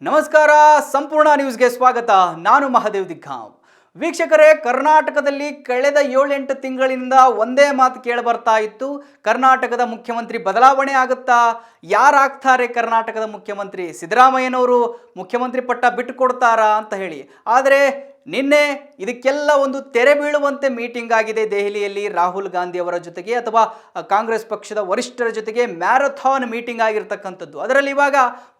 ನಮಸ್ಕಾರ, ಸಂಪೂರ್ಣ ನ್ಯೂಸ್ಗೆ ಸ್ವಾಗತ. ನಾನು ಮಹಾದೇವ್ ದಿಗ್ಗಾಂವ್. ವೀಕ್ಷಕರೇ, ಕರ್ನಾಟಕದಲ್ಲಿ ಕಳೆದ 7-8 ತಿಂಗಳಿಂದ ಒಂದೇ ಮಾತು ಕೇಳಿ ಬರ್ತಾ ಇತ್ತು. ಕರ್ನಾಟಕದ ಮುಖ್ಯಮಂತ್ರಿ ಬದಲಾವಣೆ ಆಗುತ್ತಾ? ಯಾರಾಗ್ತಾರೆ ಕರ್ನಾಟಕದ ಮುಖ್ಯಮಂತ್ರಿ? ಸಿದ್ದರಾಮಯ್ಯನವರು ಮುಖ್ಯಮಂತ್ರಿ ಪಟ್ಟ ಬಿಟ್ಟು ಕೊಡ್ತಾರಾ ಅಂತ ಹೇಳಿ. ಆದರೆ ನಿನ್ನೆ ಇದಕ್ಕೆಲ್ಲ ಒಂದು ತೆರೆ ಬೀಳುವಂತೆ ಮೀಟಿಂಗ್ ಆಗಿದೆ ದೆಹಲಿಯಲ್ಲಿ. ರಾಹುಲ್ ಗಾಂಧಿ ಅವರ ಜೊತೆಗೆ ಅಥವಾ ಕಾಂಗ್ರೆಸ್ ಪಕ್ಷದ ವರಿಷ್ಠರ ಜೊತೆಗೆ ಮ್ಯಾರಥಾನ್ ಮೀಟಿಂಗ್ ಆಗಿರ್ತಕ್ಕಂಥದ್ದು. ಅದರಲ್ಲಿ ಇವಾಗ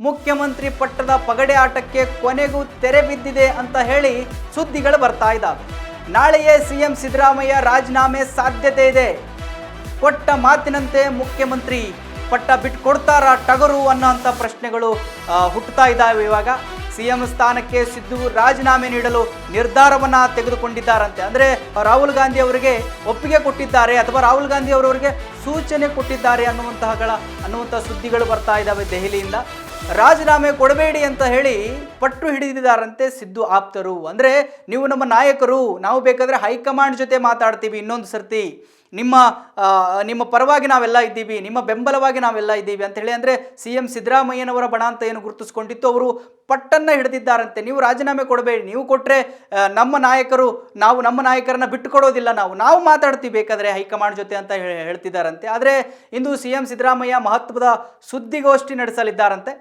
ಮುಖ್ಯಮಂತ್ರಿ ಪಟ್ಟದ ಪಗಡೆ ಆಟಕ್ಕೆ ಕೊನೆಗೂ ತೆರೆ ಬಿದ್ದಿದೆ ಅಂತ ಹೇಳಿ ಸುದ್ದಿಗಳು ಬರ್ತಾ ಇದ್ದಾವೆ. ನಾಳೆಯೇ ಸಿಎಂ ಸಿದ್ದರಾಮಯ್ಯ ರಾಜೀನಾಮೆ ಸಾಧ್ಯತೆ ಇದೆ. ಕೊಟ್ಟ ಮಾತಿನಂತೆ ಮುಖ್ಯಮಂತ್ರಿ ಪಟ್ಟ ಬಿಟ್ಟು ಕೊಡ್ತಾರಾ ಟಗರು ಅನ್ನೋಂಥ ಪ್ರಶ್ನೆಗಳು ಹುಟ್ಟುತ್ತಾ ಇದ್ದಾವೆ. ಇವಾಗ ಸಿಎಂ ಸ್ಥಾನಕ್ಕೆ ಸಿದ್ದು ರಾಜೀನಾಮೆ ನೀಡಲು ನಿರ್ಧಾರವನ್ನ ತೆಗೆದುಕೊಂಡಿದ್ದಾರಂತೆ. ಅಂದರೆ ರಾಹುಲ್ ಗಾಂಧಿ ಅವರಿಗೆ ಒಪ್ಪಿಗೆ ಕೊಟ್ಟಿದ್ದಾರೆ ಅಥವಾ ರಾಹುಲ್ ಗಾಂಧಿ ಅವರವರಿಗೆ ಸೂಚನೆ ಕೊಟ್ಟಿದ್ದಾರೆ ಅನ್ನುವಂಥ ಸುದ್ದಿಗಳು ಬರ್ತಾ ಇದ್ದಾವೆ ದೆಹಲಿಯಿಂದ. ರಾಜೀನಾಮೆ ಕೊಡಬೇಡಿ ಅಂತ ಹೇಳಿ ಪಟ್ಟು ಹಿಡಿದಿದ್ದಾರಂತೆ ಸಿದ್ದು ಆಪ್ತರು. ಅಂದರೆ ನೀವು ನಮ್ಮ ನಾಯಕರು, ನಾವು ಬೇಕಾದರೆ ಹೈಕಮಾಂಡ್ ಜೊತೆ ಮಾತಾಡ್ತೀವಿ, ಇನ್ನೊಂದು ಸರ್ತಿ ನಿಮ್ಮ ಪರವಾಗಿ ನಾವೆಲ್ಲ ಇದ್ದೀವಿ, ನಿಮ್ಮ ಬೆಂಬಲವಾಗಿ ನಾವೆಲ್ಲ ಇದ್ದೀವಿ ಅಂತ ಹೇಳಿ. ಅಂದರೆ ಸಿಎಂ ಸಿದ್ದರಾಮಯ್ಯನವರ ಬಣ ಅಂತ ಏನು ಗುರುತಿಸ್ಕೊಂಡಿತ್ತು, ಅವರು ಪಟ್ಟನ್ನು ಹಿಡಿದಿದ್ದಾರಂತೆ. ನೀವು ರಾಜೀನಾಮೆ ಕೊಡಬೇಡಿ, ನೀವು ಕೊಟ್ಟರೆ ನಮ್ಮ ನಾಯಕರನ್ನ ಬಿಟ್ಟು ಕೊಡೋದಿಲ್ಲ, ನಾವು ಮಾತಾಡ್ತೀವಿ ಬೇಕಾದರೆ ಹೈಕಮಾಂಡ್ ಜೊತೆ ಅಂತ ಹೇಳ್ತಿದ್ದಾರಂತೆ. ಆದರೆ ಇಂದು ಸಿಎಂ ಸಿದ್ದರಾಮಯ್ಯ ಮಹತ್ವದ ಸುದ್ದಿಗೋಷ್ಠಿ ನಡೆಸಲಿದ್ದಾರಂತೆ.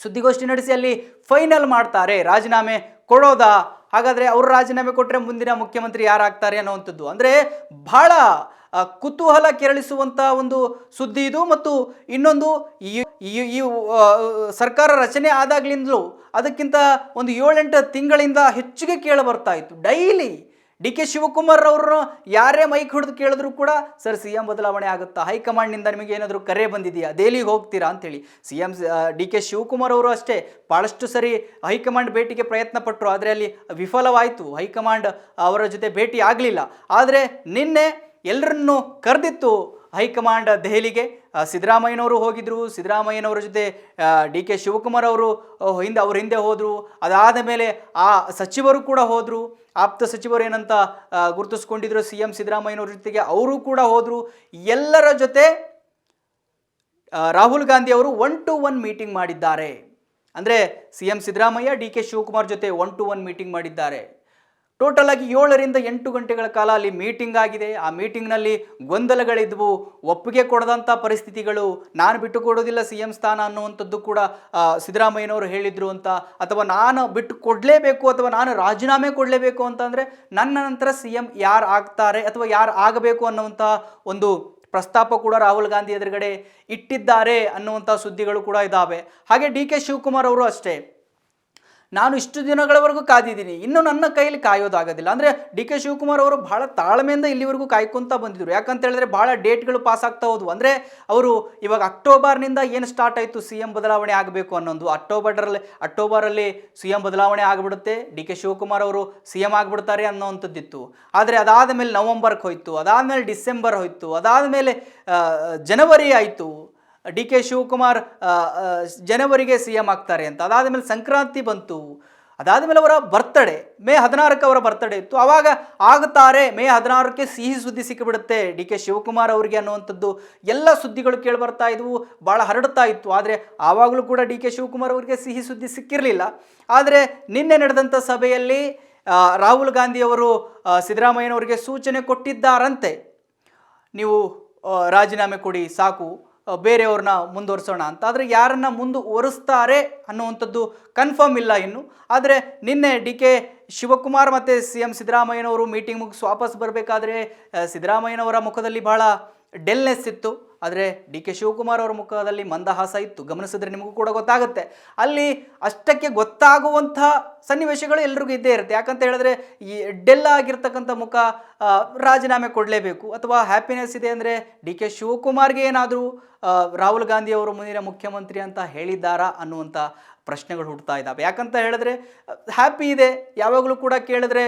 ಸುದ್ದಿಗೋಷ್ಠಿ ನಡೆಸಿ ಅಲ್ಲಿ ಫೈನಲ್ ಮಾಡ್ತಾರೆ, ರಾಜೀನಾಮೆ ಕೊಡೋದಾ, ಹಾಗಾದರೆ ಅವರು ರಾಜೀನಾಮೆ ಕೊಟ್ಟರೆ ಮುಂದಿನ ಮುಖ್ಯಮಂತ್ರಿ ಯಾರಾಗ್ತಾರೆ ಅನ್ನೋವಂಥದ್ದು. ಅಂದರೆ ಬಹಳ ಕುತೂಹಲ ಕೆರಳಿಸುವಂಥ ಒಂದು ಸುದ್ದಿ ಇದು. ಮತ್ತು ಇನ್ನೊಂದು, ಈ ಸರ್ಕಾರ ರಚನೆ ಆದಾಗ್ಲಿಂದಲೂ ಅದಕ್ಕಿಂತ ಒಂದು 7-8 ತಿಂಗಳಿಂದ ಹೆಚ್ಚಿಗೆ ಕೇಳಿ ಬರ್ತಾ ಇತ್ತು. ಡೈಲಿ ಡಿ ಕೆ ಶಿವಕುಮಾರ್ ಅವರು ಯಾರೇ ಮೈಕ್ ಹಿಡಿದು ಕೇಳಿದ್ರು ಕೂಡ, ಸರ್ ಸಿಎಂ ಬದಲಾವಣೆ ಆಗುತ್ತಾ, ಹೈಕಮಾಂಡ್ನಿಂದ ನಿಮಗೆ ಏನಾದರೂ ಕರೆ ಬಂದಿದೆಯಾ, ದೆಹಲಿಗೆ ಹೋಗ್ತೀರಾ ಅಂತೇಳಿ. ಸಿಎಂ ಡಿ ಕೆ ಶಿವಕುಮಾರ್ ಅವರು ಅಷ್ಟೇ ಭಾಳಷ್ಟು ಸರಿ ಹೈಕಮಾಂಡ್ ಭೇಟಿಗೆ ಪ್ರಯತ್ನ ಪಟ್ಟರು, ಆದರೆ ಅಲ್ಲಿ ವಿಫಲವಾಯಿತು. ಹೈಕಮಾಂಡ್ ಅವರ ಜೊತೆ ಭೇಟಿ ಆಗಲಿಲ್ಲ. ಆದರೆ ನಿನ್ನೆ ಎಲ್ಲರನ್ನೂ ಕರೆದಿತ್ತು ಹೈಕಮಾಂಡ್ ದೆಹಲಿಗೆ. ಸಿದ್ದರಾಮಯ್ಯನವರು ಹೋಗಿದ್ರು, ಸಿದ್ದರಾಮಯ್ಯನವರ ಜೊತೆ ಡಿ ಕೆ ಶಿವಕುಮಾರ್ ಅವರು ಅವ್ರ ಹಿಂದೆ ಹೋದರು. ಅದಾದ ಮೇಲೆ ಆ ಸಚಿವರು ಕೂಡ ಹೋದರು, ಆಪ್ತ ಸಚಿವರು ಏನಂತ ಗುರುತಿಸ್ಕೊಂಡಿದ್ರು ಸಿಎಂ ಸಿದ್ದರಾಮಯ್ಯನವ್ರ ಜೊತೆಗೆ, ಅವರು ಕೂಡ ಹೋದರು. ಎಲ್ಲರ ಜೊತೆ ರಾಹುಲ್ ಗಾಂಧಿ ಅವರು 1-to-1 ಮೀಟಿಂಗ್ ಮಾಡಿದ್ದಾರೆ. ಅಂದರೆ CM Siddaramaiah D K Shivakumar ಜೊತೆ 1-to-1 ಮೀಟಿಂಗ್ ಮಾಡಿದ್ದಾರೆ. ಟೋಟಲ್ ಆಗಿ 7ರಿಂದ 8 ಗಂಟೆಗಳ ಕಾಲ ಅಲ್ಲಿ ಮೀಟಿಂಗ್ ಆಗಿದೆ. ಆ ಮೀಟಿಂಗ್ನಲ್ಲಿ ಗೊಂದಲಗಳಿದ್ವು, ಒಪ್ಪಿಗೆ ಕೊಡದಂಥ ಪರಿಸ್ಥಿತಿಗಳು. ನಾನು ಬಿಟ್ಟು ಕೊಡೋದಿಲ್ಲ ಸಿಎಂ ಸ್ಥಾನ ಅನ್ನುವಂಥದ್ದು ಕೂಡ ಸಿದ್ದರಾಮಯ್ಯನವರು ಹೇಳಿದರು ಅಂತ, ಅಥವಾ ನಾನು ಬಿಟ್ಟು ಕೊಡಲೇಬೇಕು ಅಥವಾ ನಾನು ರಾಜೀನಾಮೆ ಕೊಡಲೇಬೇಕು ಅಂತಂದರೆ ನನ್ನ ನಂತರ ಸಿಎಂ ಯಾರು ಆಗ್ತಾರೆ ಅಥವಾ ಯಾರು ಆಗಬೇಕು ಅನ್ನುವಂಥ ಒಂದು ಪ್ರಸ್ತಾಪ ಕೂಡ ರಾಹುಲ್ ಗಾಂಧಿ ಎದುರುಗಡೆ ಇಟ್ಟಿದ್ದಾರೆ ಅನ್ನುವಂಥ ಸುದ್ದಿಗಳು ಕೂಡ ಇದ್ದಾವೆ. ಹಾಗೆ ಡಿ ಕೆ ಶಿವಕುಮಾರ್ ಅವರು ಅಷ್ಟೇ, ನಾನು ಇಷ್ಟು ದಿನಗಳವರೆಗೂ ಕಾದಿದ್ದೀನಿ, ಇನ್ನು ನನ್ನ ಕೈಯಲ್ಲಿ ಕಾಯೋದಾಗೋದಿಲ್ಲ. ಅಂದರೆ ಡಿ ಕೆ ಶಿವಕುಮಾರ್ ಅವರು ಭಾಳ ತಾಳ್ಮೆಯಿಂದ ಇಲ್ಲಿವರೆಗೂ ಕಾಯ್ಕೊತಾ ಬಂದಿದ್ರು. ಯಾಕಂತ ಹೇಳಿದ್ರೆ ಭಾಳ ಡೇಟ್ಗಳು ಪಾಸ್ ಆಗ್ತಾ ಹೋದ್ವು. ಅಂದರೆ ಅವರು ಇವಾಗ ಅಕ್ಟೋಬರ್ನಿಂದ ಏನು ಸ್ಟಾರ್ಟ್ ಆಯಿತು ಸಿ ಎಂ ಬದಲಾವಣೆ ಆಗಬೇಕು ಅನ್ನೋದು, ಅಕ್ಟೋಬರಲ್ಲಿ ಸಿ ಎಂ ಬದಲಾವಣೆ ಆಗಿಬಿಡುತ್ತೆ, ಡಿ ಕೆ ಶಿವಕುಮಾರ್ ಅವರು ಸಿ ಎಂ ಆಗಿಬಿಡ್ತಾರೆ ಅನ್ನೋವಂಥದ್ದಿತ್ತು. ಆದರೆ ಅದಾದ ಮೇಲೆ ನವಂಬರ್ಗೆ ಹೋಯಿತು, ಅದಾದಮೇಲೆ ಡಿಸೆಂಬರ್ ಹೋಯಿತು, ಅದಾದಮೇಲೆ ಜನವರಿ ಆಯಿತು, ಡಿ ಕೆ ಶಿವಕುಮಾರ್ ಜನವರಿಗೆ ಸಿ ಎಂ ಆಗ್ತಾರೆ ಅಂತ. ಅದಾದಮೇಲೆ ಸಂಕ್ರಾಂತಿ ಬಂತು, ಅದಾದಮೇಲೆ ಅವರ ಬರ್ತಡೇ ಮೇ 16ಕ್ಕೆ ಅವರ ಬರ್ತಡೇ ಇತ್ತು. ಆವಾಗ ಆಗುತ್ತಾರೆ, ಮೇ 16ಕ್ಕೆ ಸಿಹಿ ಸುದ್ದಿ ಸಿಕ್ಕಿಬಿಡುತ್ತೆ ಡಿ ಕೆ ಶಿವಕುಮಾರ್ ಅವರಿಗೆ ಅನ್ನುವಂಥದ್ದು ಎಲ್ಲ ಸುದ್ದಿಗಳು ಕೇಳಿಬರ್ತಾ ಇದ್ವು, ಭಾಳ ಹರಡ್ತಾ ಇತ್ತು. ಆದರೆ ಆವಾಗಲೂ ಕೂಡ ಡಿ ಕೆ ಶಿವಕುಮಾರ್ ಅವರಿಗೆ ಸಿಹಿ ಸುದ್ದಿ ಸಿಕ್ಕಿರಲಿಲ್ಲ. ಆದರೆ ನಿನ್ನೆ ನಡೆದಂಥ ಸಭೆಯಲ್ಲಿ ರಾಹುಲ್ ಗಾಂಧಿ ಅವರು ಸಿದ್ದರಾಮಯ್ಯನವರಿಗೆ ಸೂಚನೆ ಕೊಟ್ಟಿದ್ದಾರಂತೆ, ನೀವು ರಾಜೀನಾಮೆ ಕೊಡಿ ಸಾಕು, ಬೇರೆಯವ್ರನ್ನ ಮುಂದುವರಿಸೋಣ ಅಂತ. ಆದರೆ ಯಾರನ್ನು ಮುಂದುವರಿಸ್ತಾರೆ ಅನ್ನುವಂಥದ್ದು ಕನ್ಫರ್ಮ್ ಇಲ್ಲ ಇನ್ನು. ಆದರೆ ನಿನ್ನೆ ಡಿ ಕೆ ಶಿವಕುಮಾರ್ ಮತ್ತು ಸಿಎಂ ಸಿದ್ದರಾಮಯ್ಯನವರು ಮೀಟಿಂಗ್ ಮುಗಿಸಿ ವಾಪಸ್ ಬರಬೇಕಾದ್ರೆ ಸಿದ್ದರಾಮಯ್ಯನವರ ಮುಖದಲ್ಲಿ ಭಾಳ ಡೆಲ್ನೆಸ್ ಇತ್ತು, ಆದರೆ ಡಿ ಕೆ ಶಿವಕುಮಾರ್ ಅವರ ಮುಖದಲ್ಲಿ ಮಂದಹಾಸ ಇತ್ತು. ಗಮನಿಸಿದ್ರೆ ನಿಮಗೂ ಕೂಡ ಗೊತ್ತಾಗುತ್ತೆ. ಅಲ್ಲಿ ಅಷ್ಟಕ್ಕೆ ಗೊತ್ತಾಗುವಂಥ ಸನ್ನಿವೇಶಗಳು ಎಲ್ರಿಗೂ ಇದ್ದೇ ಇರುತ್ತೆ. ಯಾಕಂತ ಹೇಳಿದ್ರೆ ಈ ಡೆಲ್ ಆಗಿರ್ತಕ್ಕಂಥ ಮುಖ ರಾಜೀನಾಮೆ ಕೊಡಲೇಬೇಕು, ಅಥವಾ ಹ್ಯಾಪಿನೆಸ್ ಇದೆ ಅಂದರೆ ಡಿ ಕೆ ಶಿವಕುಮಾರ್ಗೆ ಏನಾದರೂ ರಾಹುಲ್ ಗಾಂಧಿ ಅವರು ಮುಂದಿನ ಮುಖ್ಯಮಂತ್ರಿ ಅಂತ ಹೇಳಿದ್ದಾರಾ ಅನ್ನುವಂಥ ಪ್ರಶ್ನೆಗಳು ಹುಡ್ತಾ ಇದ್ದಾವೆ. ಯಾಕಂತ ಹೇಳಿದ್ರೆ ಹ್ಯಾಪಿ ಇದೆ. ಯಾವಾಗಲೂ ಕೂಡ ಕೇಳಿದ್ರೆ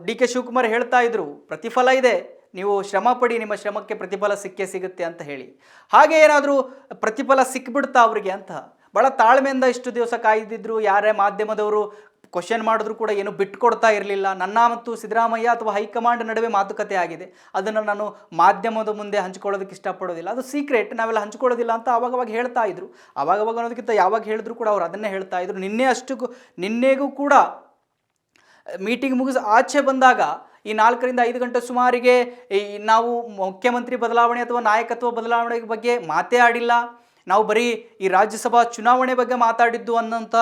ಡಿ ಕೆ ಶಿವಕುಮಾರ್ ಹೇಳ್ತಾ ಇದ್ರು, ಪ್ರತಿಫಲ ಇದೆ, ನೀವು ಶ್ರಮ ಪಡಿ, ನಿಮ್ಮ ಶ್ರಮಕ್ಕೆ ಪ್ರತಿಫಲ ಸಿಕ್ಕೇ ಸಿಗುತ್ತೆ ಅಂತ ಹೇಳಿ. ಹಾಗೆ ಏನಾದರೂ ಪ್ರತಿಫಲ ಸಿಕ್ಬಿಡ್ತಾ ಅವರಿಗೆ ಅಂತ ಭಾಳ ತಾಳ್ಮೆಯಿಂದ ಇಷ್ಟು ದಿವಸ ಕಾಯ್ದಿದ್ರು. ಯಾರೇ ಮಾಧ್ಯಮದವರು ಕ್ವಶನ್ ಮಾಡಿದ್ರು ಕೂಡ ಏನು ಬಿಟ್ಕೊಡ್ತಾ ಇರಲಿಲ್ಲ. ನನ್ನ ಮತ್ತು ಸಿದ್ದರಾಮಯ್ಯ ಅಥವಾ ಹೈಕಮಾಂಡ್ ನಡುವೆ ಮಾತುಕತೆ ಆಗಿದೆ, ಅದನ್ನು ನಾನು ಮಾಧ್ಯಮದ ಮುಂದೆ ಹಂಚ್ಕೊಳ್ಳೋದಕ್ಕೆ ಇಷ್ಟಪಡೋದಿಲ್ಲ, ಅದು ಸೀಕ್ರೆಟ್, ನಾವೆಲ್ಲ ಹಂಚ್ಕೊಳ್ಳೋದಿಲ್ಲ ಅಂತ ಆವಾಗವಾಗ ಹೇಳ್ತಾ ಇದ್ರು. ಆವಾಗವಾಗ ಅನ್ನೋದಕ್ಕಿಂತ ಯಾವಾಗ ಹೇಳಿದ್ರು ಕೂಡ ಅವ್ರು ಅದನ್ನೇ ಹೇಳ್ತಾ ಇದ್ರು. ನಿನ್ನೆಗೂ ಕೂಡ ಮೀಟಿಂಗ್ ಮುಗಿಸಿ ಆಚೆ ಬಂದಾಗ ಈ 4ರಿಂದ 5 ಗಂಟೆ ಸುಮಾರಿಗೆ ನಾವು ಮುಖ್ಯಮಂತ್ರಿ ಬದಲಾವಣೆ ಅಥವಾ ನಾಯಕತ್ವ ಬದಲಾವಣೆ ಬಗ್ಗೆ ಮಾತೇ ಆಡಿಲ್ಲ, ನಾವು ಬರೀ ಈ ರಾಜ್ಯಸಭಾ ಚುನಾವಣೆ ಬಗ್ಗೆ ಮಾತಾಡಿದ್ದು ಅನ್ನೋಂಥ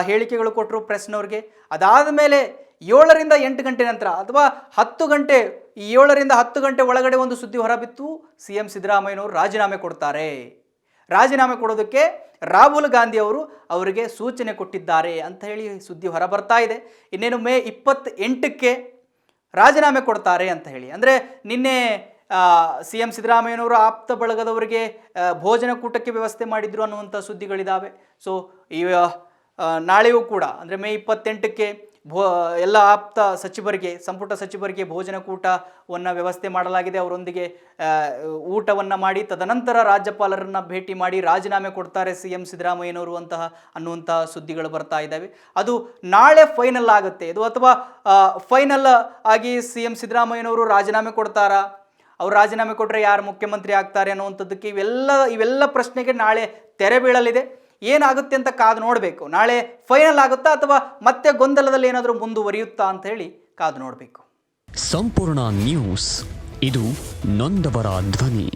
ಹೇಳಿಕೆಗಳು ಕೊಟ್ಟರು ಪ್ರೆಸ್ನವ್ರಿಗೆ. ಅದಾದ ಮೇಲೆ 7ರಿಂದ 8 ಗಂಟೆ ನಂತರ ಅಥವಾ 10 ಗಂಟೆ, ಈ 7ರಿಂದ 10 ಗಂಟೆ ಒಳಗಡೆ ಒಂದು ಸುದ್ದಿ ಹೊರಬಿತ್ತು, CM ಸಿದ್ದರಾಮಯ್ಯನವರು ರಾಜೀನಾಮೆ ಕೊಡ್ತಾರೆ. ರಾಜೀನಾಮೆ ಕೊಡೋದಕ್ಕೆ ರಾಹುಲ್ ಗಾಂಧಿ ಅವರಿಗೆ ಸೂಚನೆ ಕೊಟ್ಟಿದ್ದಾರೆ ಅಂತ ಹೇಳಿ ಸುದ್ದಿ ಹೊರಬರ್ತಾ ಇದೆ. ಇನ್ನೇನು ಮೇ 28ಕ್ಕೆ ರಾಜೀನಾಮೆ ಕೊಡ್ತಾರೆ ಅಂತ ಹೇಳಿ. ಅಂದರೆ ನಿನ್ನೆ CM ಸಿದ್ದರಾಮಯ್ಯನವರು ಆಪ್ತ ಬಳಗದವರಿಗೆ ಭೋಜನ ಕೂಟಕ್ಕೆ ವ್ಯವಸ್ಥೆ ಮಾಡಿದ್ರು ಅನ್ನುವಂಥ ಸುದ್ದಿಗಳಿದ್ದಾವೆ. ಸೊ ಈ ನಾಳೆಯೂ ಕೂಡ ಅಂದರೆ ಮೇ 28ಕ್ಕೆ ಎಲ್ಲ ಆಪ್ತ ಸಚಿವರಿಗೆ, ಸಂಪುಟ ಸಚಿವರಿಗೆ ಭೋಜನ ಕೂಟವನ್ನು ವ್ಯವಸ್ಥೆ ಮಾಡಲಾಗಿದೆ. ಅವರೊಂದಿಗೆ ಊಟವನ್ನು ಮಾಡಿ ತದನಂತರ ರಾಜ್ಯಪಾಲರನ್ನು ಭೇಟಿ ಮಾಡಿ ರಾಜೀನಾಮೆ ಕೊಡ್ತಾರೆ CM ಸಿದ್ದರಾಮಯ್ಯನವರು ಅನ್ನುವಂಥ ಸುದ್ದಿಗಳು ಬರ್ತಾ ಇದ್ದಾವೆ. ಅದು ನಾಳೆ ಫೈನಲ್ ಆಗುತ್ತೆ ಇದು, ಅಥವಾ ಫೈನಲ್ ಆಗಿ CM ಸಿದ್ದರಾಮಯ್ಯನವರು ರಾಜೀನಾಮೆ ಕೊಡ್ತಾರಾ, ಅವ್ರು ರಾಜೀನಾಮೆ ಕೊಟ್ಟರೆ ಯಾರು ಮುಖ್ಯಮಂತ್ರಿ ಆಗ್ತಾರೆ ಅನ್ನುವಂಥದ್ದಕ್ಕೆ ಇವೆಲ್ಲ ಪ್ರಶ್ನೆಗೆ ನಾಳೆ ತೆರೆ ಬೀಳಲಿದೆ. ಏನಾಗುತ್ತೆ ಅಂತ ಕಾದು ನೋಡಬೇಕು. ನಾಳೆ ಫೈನಲ್ ಆಗುತ್ತಾ ಅಥವಾ ಮತ್ತೆ ಗೊಂದಲದಲ್ಲಿ ಏನಾದರೂ ಮುಂದುವರಿಯುತ್ತಾ ಅಂತ ಹೇಳಿ ಕಾದು ನೋಡಬೇಕು. ಸಂಪೂರ್ಣ ನ್ಯೂಸ್, ಇದು ನೊಂದವರ ಧ್ವನಿ.